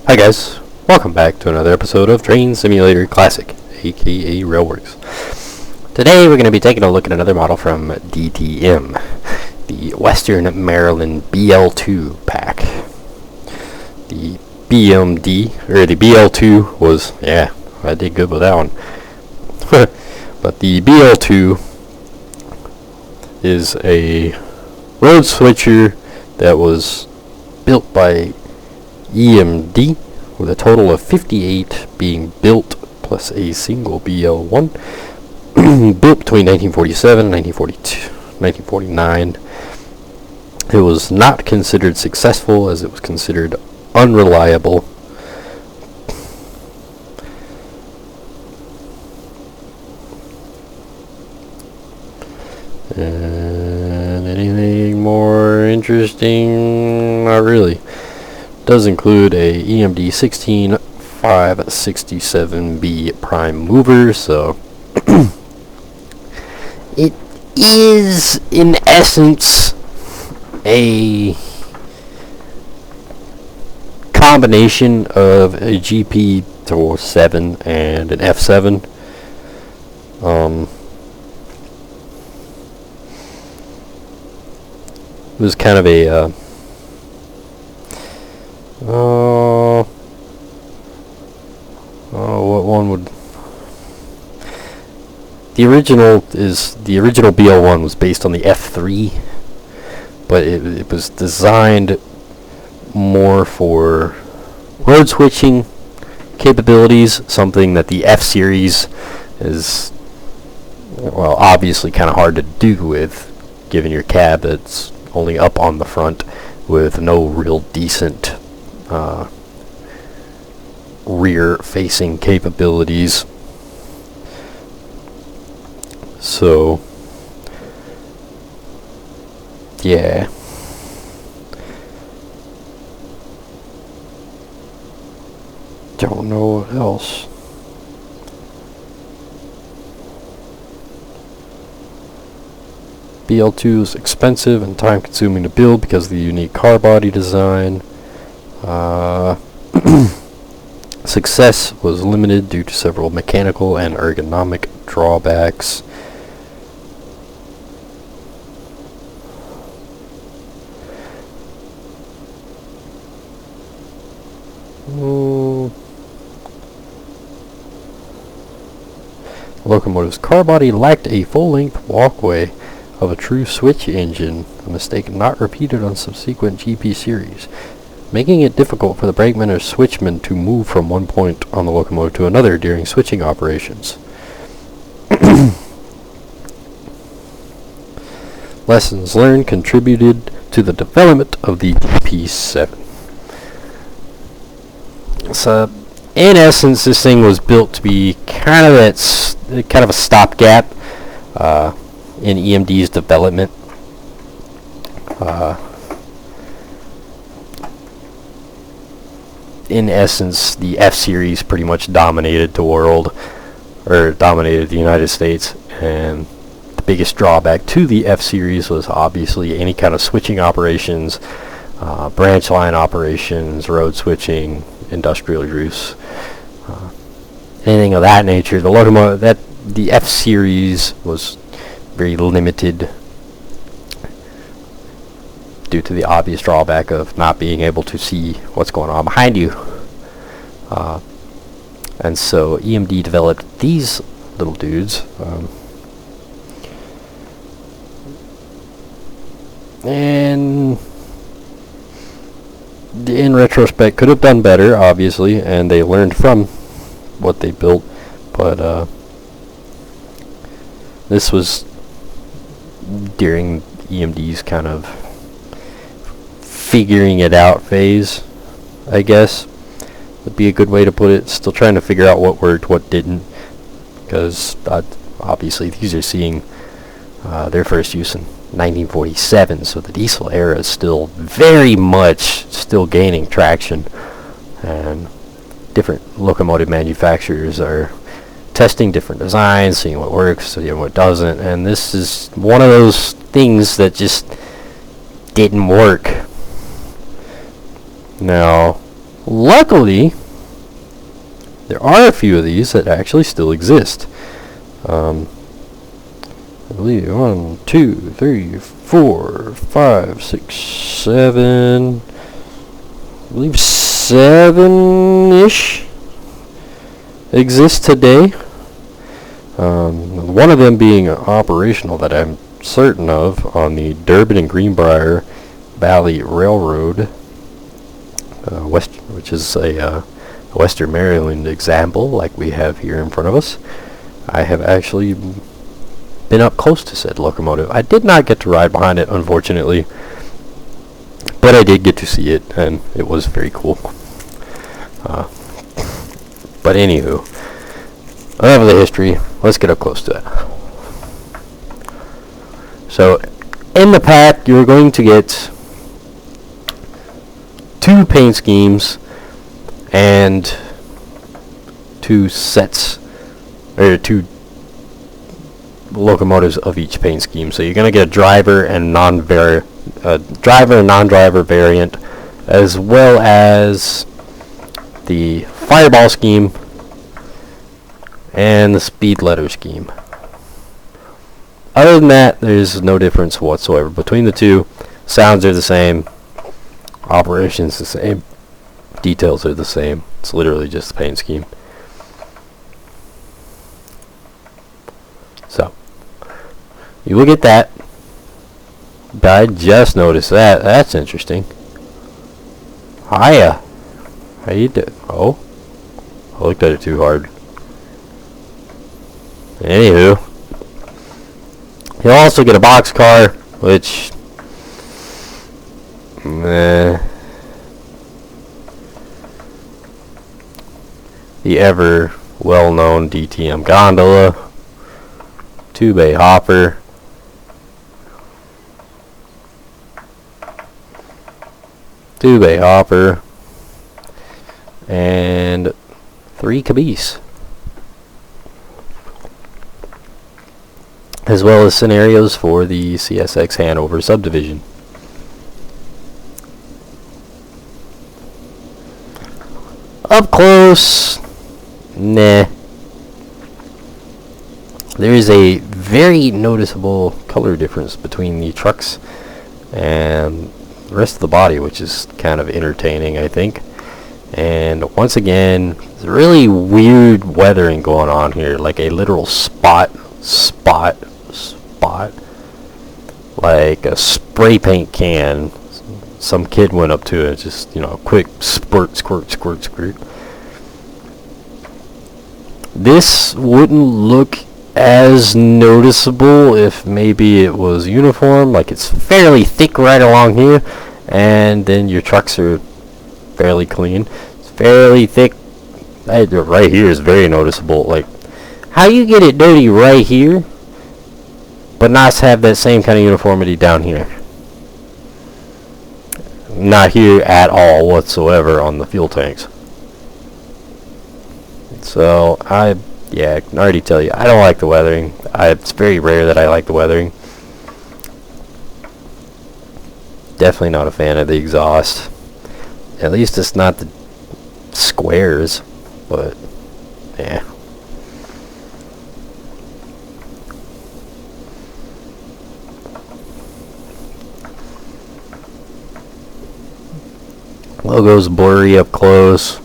Hi guys, welcome back to another episode of Train Simulator Classic, aka Railworks. Today we're going to be taking a look at another model from DTM, the Western Maryland BL2 pack. The BMD, or the BL2 was, yeah, I did good with that one. But the BL2 is a road switcher that was built by EMD, with a total of 58 being built, plus a single BL1, built between 1947 and 1949. It was not considered successful as it was considered unreliable. And anything more interesting? Not really. Does include a EMD 16567B prime mover, so it is in essence a combination of a GP7 and an F7. It was kind of a what one would... The original BL1 was based on the F3, but it was designed more for road switching capabilities, something that the F series is, well, obviously kind of hard to do with, given your cab that's only up on the front with no real decent rear-facing capabilities. So, yeah. Don't know what else. BL2 is expensive and time-consuming to build because of the unique car body design. Success was limited due to several mechanical and ergonomic drawbacks. Locomotive's car body lacked a full-length walkway of a true switch engine, a mistake not repeated on subsequent GP series, making it difficult for the brakeman or switchman to move from one point on the locomotive to another during switching operations. Lessons learned contributed to the development of the GP7. So, in essence, this thing was built to be kind of a stopgap in EMD's development. In essence, the F series pretty much dominated the world, or dominated the United States, and the biggest drawback to the F series was obviously any kind of switching operations, branch line operations, road switching, industrial use, anything of that nature. The F series was very limited due to the obvious drawback of not being able to see what's going on behind you. And so EMD developed these little dudes. And in retrospect, could have done better, obviously, and they learned from what they built, but this was during EMD's kind of figuring it out phase, I guess would be a good way to put it. Still trying to figure out what worked, what didn't, because obviously these are seeing their first use in 1947, so the diesel era is still very much still gaining traction, and different locomotive manufacturers are testing different designs, seeing what works, seeing what doesn't, and this is one of those things that just didn't work. Now, Luckily, there are a few of these that actually still exist. I believe 1, 2, 3, 4, 5, 6, 7. I believe 7-ish exist today. One of them being operational that I'm certain of on the Durban and Greenbrier Valley Railroad, which is a Western Maryland example like we have here in front of us. I have actually been up close to said locomotive. I did not get to ride behind it, unfortunately, but I did get to see it, and it was very cool. But anywho, enough of the history. Let's get up close to it. So, in the pack, you're going to get 2 paint schemes and 2 sets, or 2 locomotives of each paint scheme. So you're going to get a driver and non-driver variant, as well as the fireball scheme and the speed letter scheme. Other than that, there's no difference whatsoever between the two. Sounds are the same, operations the same, details are the same. It's literally just the paint scheme. So you look at that. I just noticed that. That's interesting. Hiya. How you do? Oh, I looked at it too hard. Anywho, you'll also get a box car, which, the ever well-known DTM gondola, 2-bay hopper, and 3 caboose, as well as scenarios for the CSX Hanover subdivision. Up close, nah. There is a very noticeable color difference between the trucks and the rest of the body, which is kind of entertaining, I think. And once again, there's really weird weathering going on here, like a literal spot, like a spray paint can. Some kid went up to it, just, quick squirt. This wouldn't look as noticeable if maybe it was uniform, like it's fairly thick right along here, and then your trucks are fairly clean. It's fairly thick right here is very noticeable. Like, how you get it dirty right here but not have that same kind of uniformity down here? Not here at all whatsoever on the fuel tanks. So I can already tell you, I don't like the weathering. It's very rare that I like the weathering. Definitely not a fan of the exhaust. At least it's not the squares, but yeah. Logo's blurry up close.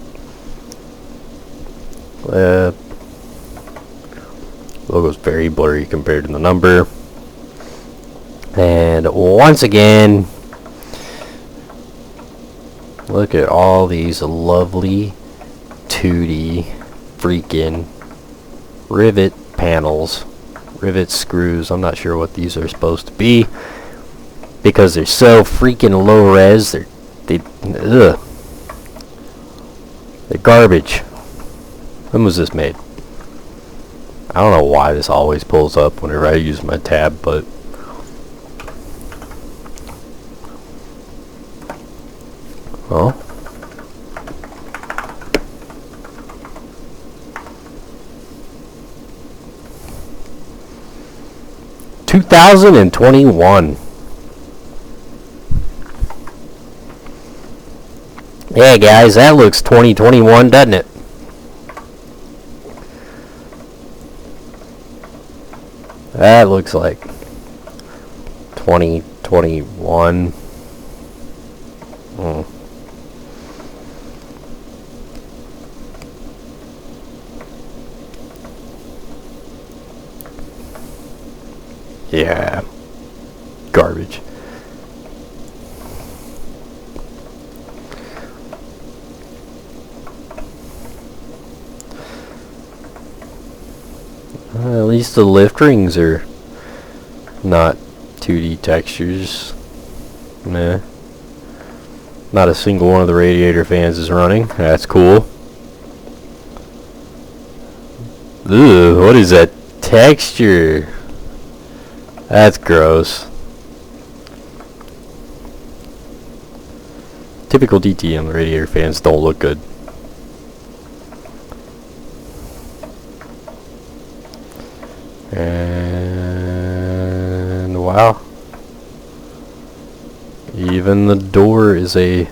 Logo's very blurry compared to the number. And once again, look at all these lovely 2D freaking rivet panels, rivet screws. I'm not sure what these are supposed to be because they're so freaking low res. They're garbage. When was this made? I don't know why this always pulls up whenever I use my tab, but well, $2021. Yeah, guys, that looks 2021, doesn't it? That looks like 2021. Yeah. Garbage. At least the lift rings are not 2D textures. Nah. Not a single one of the radiator fans is running. That's cool. Ugh, what is that texture? That's gross. Typical DTM radiator fans don't look good. And wow. Even the door is a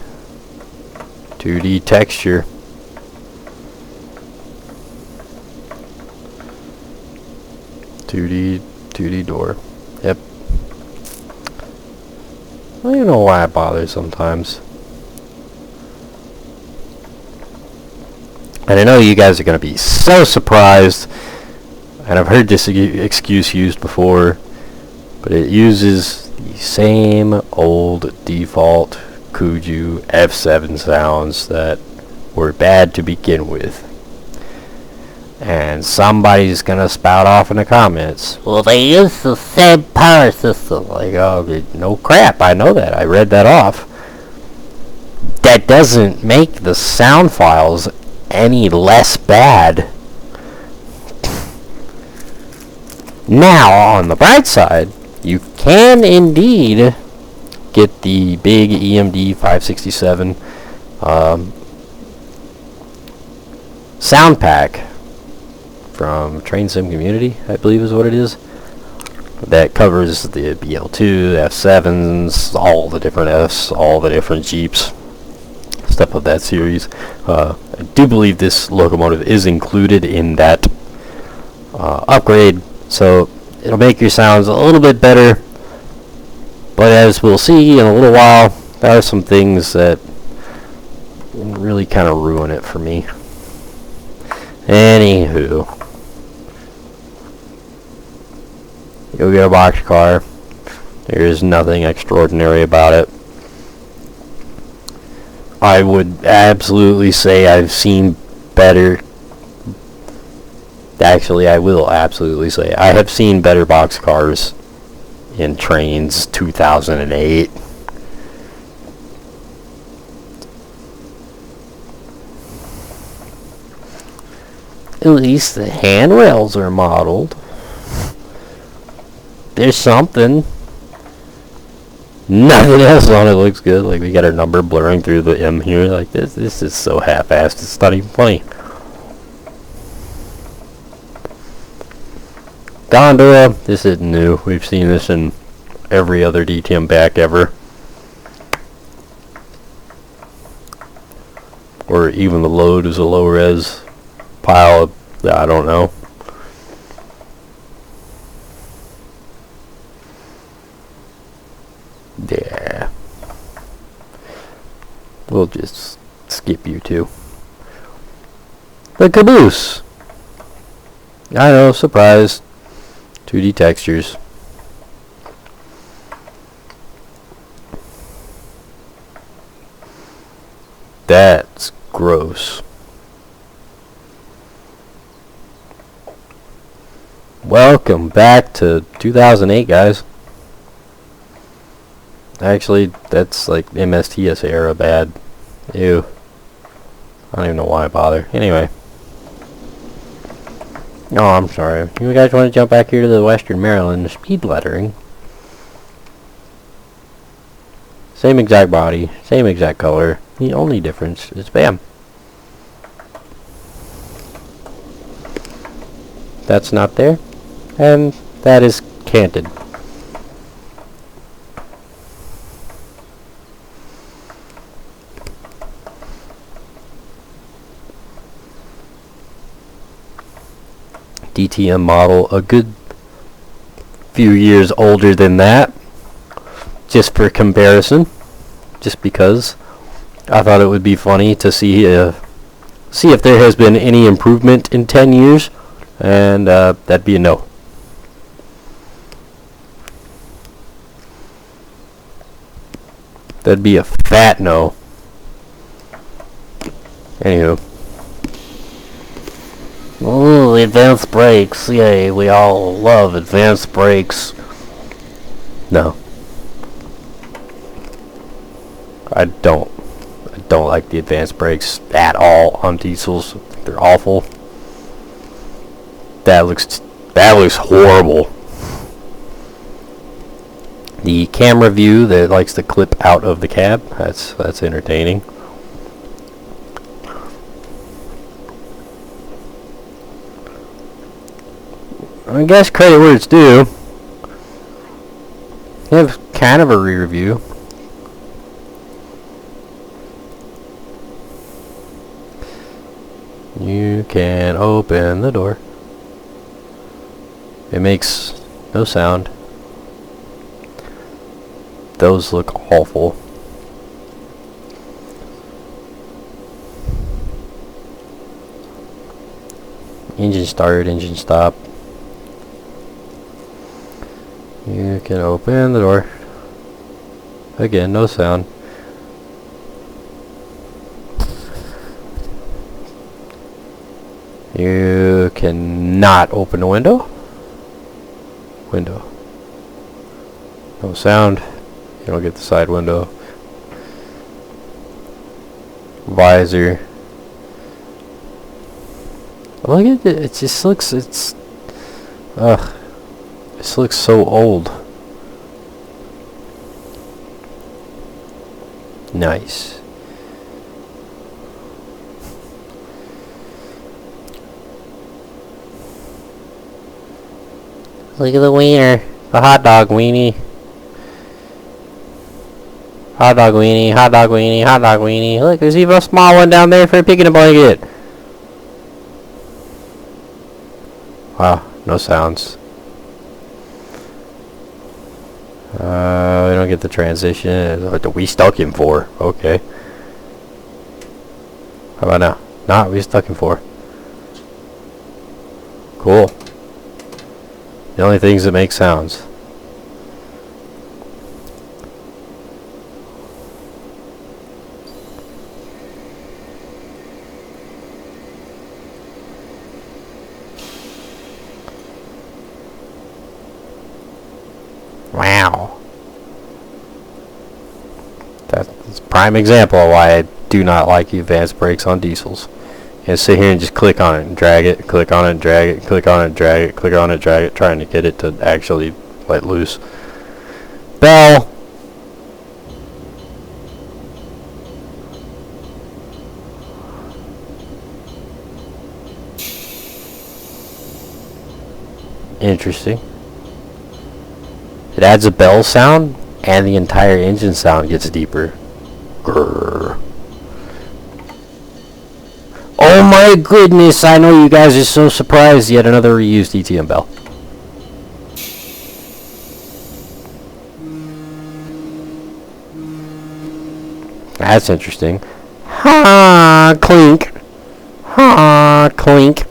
2D texture. Two D door. Yep. I don't even know why it bothers sometimes. And I know you guys are going to be so surprised, and I've heard this excuse used before, but it uses the same old default Kuju F7 sounds that were bad to begin with. And somebody's going to spout off in the comments, well, they use the same power system. Like, oh, no crap, I know that. I read that off. That doesn't make the sound files any less bad. Now, on the bright side, you can indeed get the big EMD 567 sound pack from Train Sim Community, I believe is what it is. That covers the BL2, F7s, all the different Fs, all the different Jeeps, stuff of that series. I do believe this locomotive is included in that upgrade, so it'll make your sounds a little bit better. But as we'll see in a little while, there are some things that really kind of ruin it for me. Anywho, you'll get a box car. There's nothing extraordinary about it. I would absolutely say I've seen better. Actually, I will absolutely say I have seen better box cars in Trains 2008. At least the handrails are modeled. There's something. Nothing else on it looks good. Like, we got our number blurring through the M here. Like, this is so half-assed, it's not even funny. Gondola, this isn't new. We've seen this in every other DTM back ever. Or even the load is a low-res pile of, I don't know. Yeah. We'll just skip you two. The caboose. I know, surprise. 2D textures. That's gross. Welcome back to 2008, guys. Actually, that's like MSTS era bad. Ew. I don't even know why I bother. Anyway. Oh, I'm sorry. You guys want to jump back here to the Western Maryland speed lettering? Same exact body, same exact color. The only difference is bam. That's not there. And that is canted. DTM model, a good few years older than that, just for comparison, just because I thought it would be funny to see if there has been any improvement in 10 years, and that'd be a no. That'd be a fat no. Anywho. Ooh, advanced brakes. Yay, we all love advanced brakes. No. I don't like the advanced brakes at all on diesels. They're awful. That looks horrible. The camera view that likes to clip out of the cab, that's entertaining. I guess credit where it's due. You have kind of a rear view. You can open the door. It makes no sound. Those look awful. Engine start, engine stop. You can open the door. Again, no sound. You cannot open the window. Window. No sound. You don't get the side window. Visor. Look at it. It just looks. This looks so old. Nice. Look at the wiener. The hot dog weenie. Hot dog weenie, hot dog weenie, hot dog weenie. Look, there's even a small one down there for picking a blanket. Wow, no sounds. We don't get the transition. What we stuck him for? Okay. How about now? Nah, we stuck him for. Cool. The only things that make sounds. Wow. That's a prime example of why I do not like advanced brakes on diesels. And sit here and just click on it and drag it, click on it and drag it, click on it and drag it, click on it, drag it, trying to get it to actually let loose. Bell. Interesting. It adds a bell sound, and the entire engine sound gets deeper. Grrr. Oh my goodness, I know you guys are so surprised. Yet another reused DTM bell. That's interesting. Ha, clink. Ha, clink.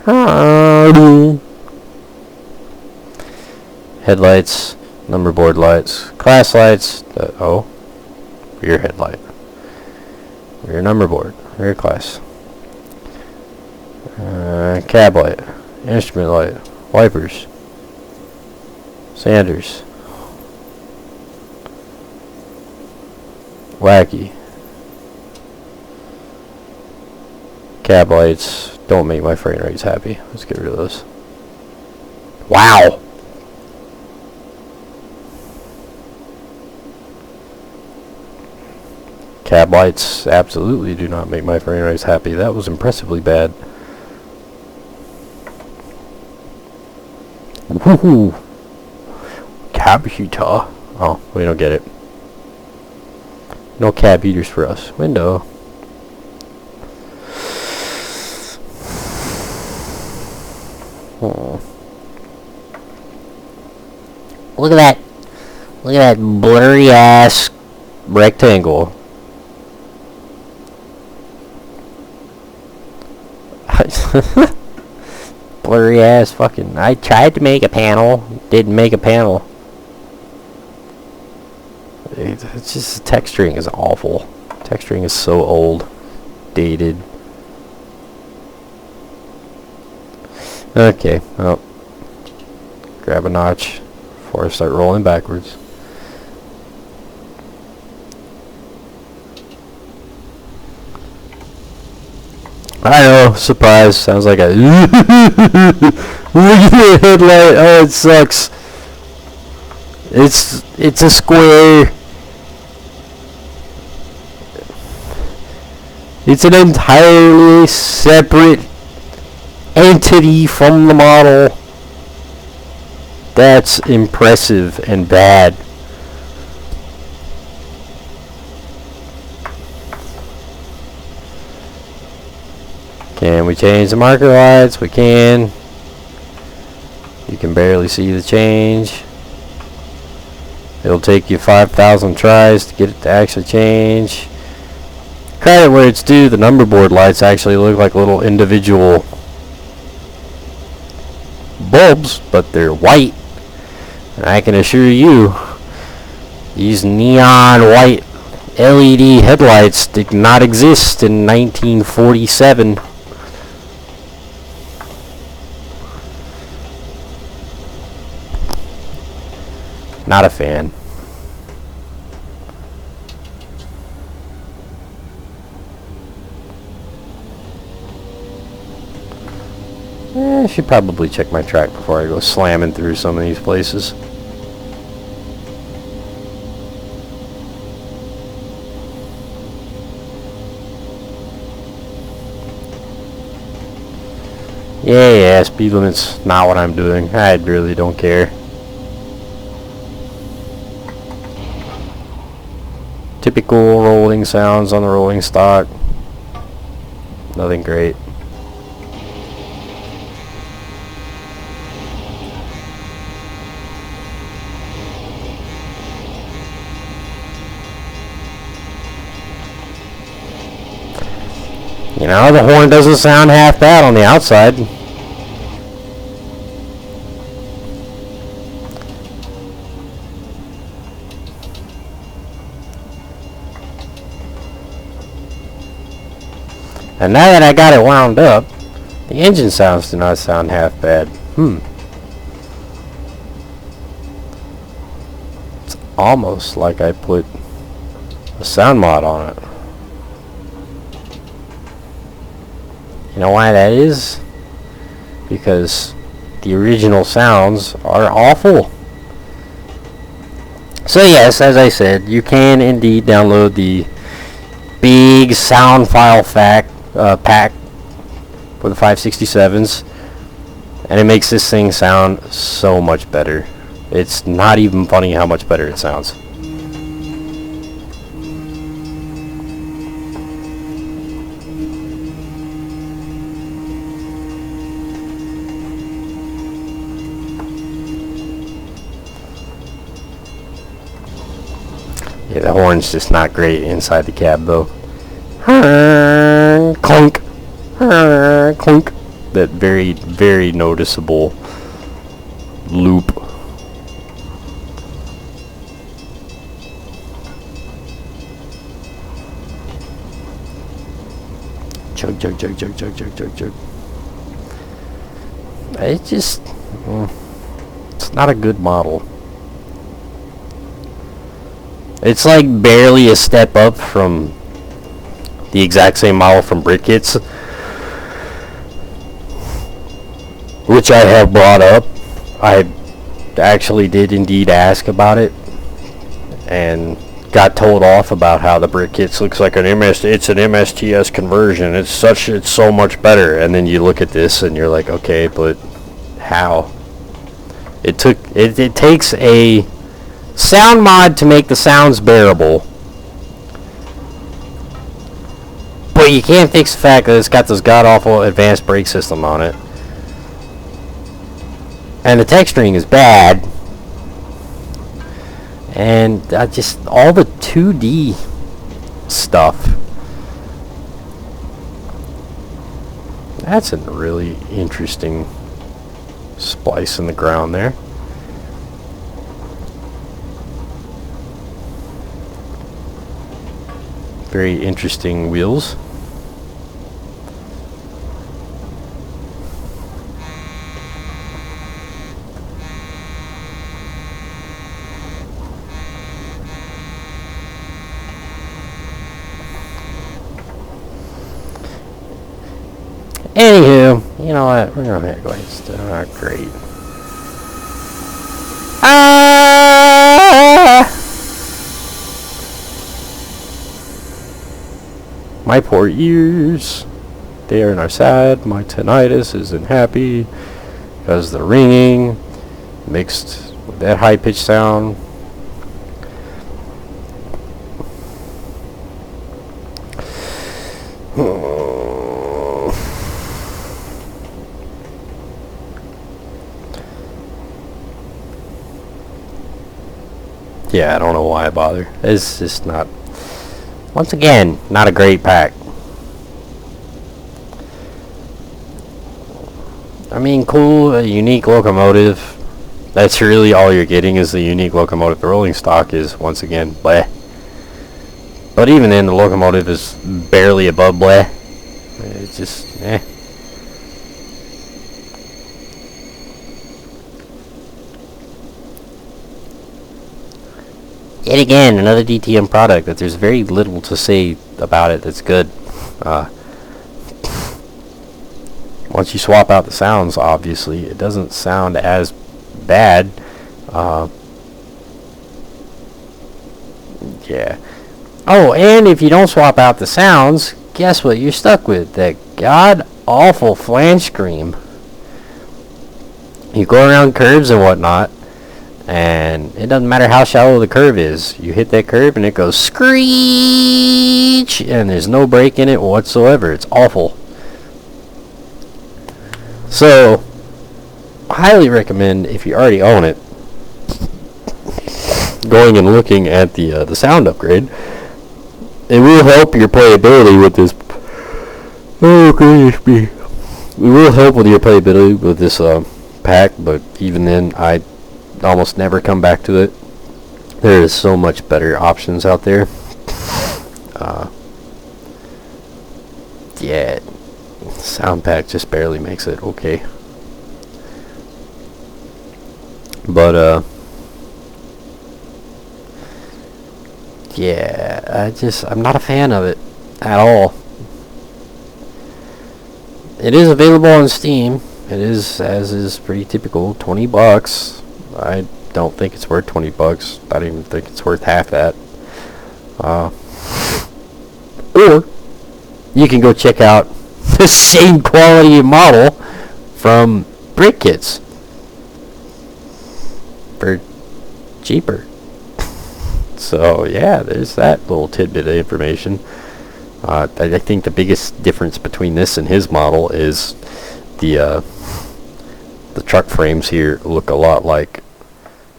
Ha. Headlights. Number board lights, class lights, rear headlight, rear number board, rear class, cab light, instrument light, wipers, sanders, wacky, cab lights. Don't make my frame rates happy. Let's get rid of those. Wow. Cab lights absolutely do not make my frame rates happy. That was impressively bad. Woohoo! Cab heater. Oh, we don't get it. No cab heaters for us. Window. Oh. Look at that. Look at that blurry ass rectangle. Blurry ass fucking. I tried to make a panel. Didn't make a panel. It's just texturing is awful. Texturing is so old. Dated. Okay. Oh. Grab a notch before I start rolling backwards. I know, surprise. Sounds like a look at the headlight. Oh, it sucks. It's a square. It's an entirely separate entity from the model. That's impressive and bad. Can we change the marker lights? We can. You can barely see the change. It'll take you 5,000 tries to get it to actually change. Credit where it's due, the number board lights actually look like little individual bulbs, but they're white. And I can assure you, these neon white LED headlights did not exist in 1947. Not a fan. I should probably check my track before I go slamming through some of these places. Yeah, speed limit's not what I'm doing. I really don't care. Typical rolling sounds on the rolling stock. Nothing great. You know, the horn doesn't sound half bad on the outside. And now that I got it wound up, the engine sounds do not sound half bad. It's almost like I put a sound mod on it. You know why that is? Because the original sounds are awful. So yes, as I said, you can indeed download the big sound file pack for the 567s, and it makes this thing sound so much better. It's not even funny how much better it sounds. Yeah, the horn's just not great inside the cab though. Clunk, clunk. That very, very noticeable loop. Chug, chug, chug, chug, chug, chug, chug, chug. It just, it's not a good model. It's like barely a step up from the exact same model from BrickKits, which I have brought up. I actually did indeed ask about it and got told off about how the BrickKits looks like an it's an MSTS conversion. It's so much better. And then you look at this and you're like, okay, but how? It takes a sound mod to make the sounds bearable, But you can't fix the fact that it's got this god-awful advanced brake system on it. And the texturing is bad. And just all the 2D stuff. That's a really interesting splice in the ground there. Very interesting wheels. Anywho, you know what? We're gonna go ahead and start. Oh, great. My poor ears. They are on our side. My tinnitus isn't happy because the ringing mixed with that high-pitched sound. Yeah, I don't know why I bother. It's just not, once again, not a great pack. I mean, cool, a unique locomotive. That's really all you're getting is the unique locomotive. The rolling stock is, once again, bleh. But even then, the locomotive is barely above bleh. It's just, eh. Yet again, another DTM product that there's very little to say about it that's good. Once you swap out the sounds, obviously, it doesn't sound as bad. Yeah. Oh, and if you don't swap out the sounds, guess what you're stuck with? That god-awful flange scream. You go around curves and whatnot, and it doesn't matter how shallow the curve is. You hit that curve and it goes screech, and there's no break in it whatsoever. It's awful. So, I highly recommend, if you already own it, going and looking at the sound upgrade. It will help your playability with this. Oh goodness me! It will help with your playability with this pack, but even then, I almost never come back to it. There is so much better options out there. Yeah, sound pack just barely makes it okay. But yeah, I'm not a fan of it at all. It is available on Steam. It is, as is pretty typical, $20. I don't think it's worth $20. I don't even think it's worth half that. Or you can go check out the same quality model from Brick Kits for cheaper. So yeah, there's that little tidbit of information. I think the biggest difference between this and his model is the truck frames here look a lot like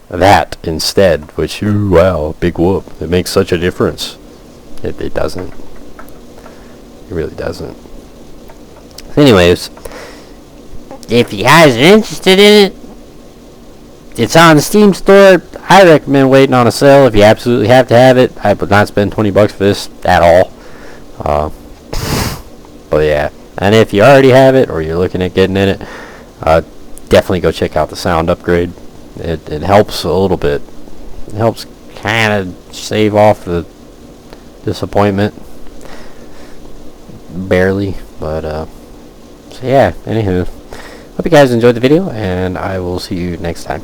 that instead, which, ooh, wow, big whoop. It makes such a difference. It doesn't. It really doesn't. Anyways, if you guys are interested in it, it's on the Steam store. I recommend waiting on a sale if you absolutely have to have it. I would not spend $20 for this at all. But yeah, and if you already have it or you're looking at getting in it, definitely go check out the sound upgrade. It helps a little bit. It helps kind of shave off the disappointment. Barely, but so yeah, anywho, hope you guys enjoyed the video, and I will see you next time.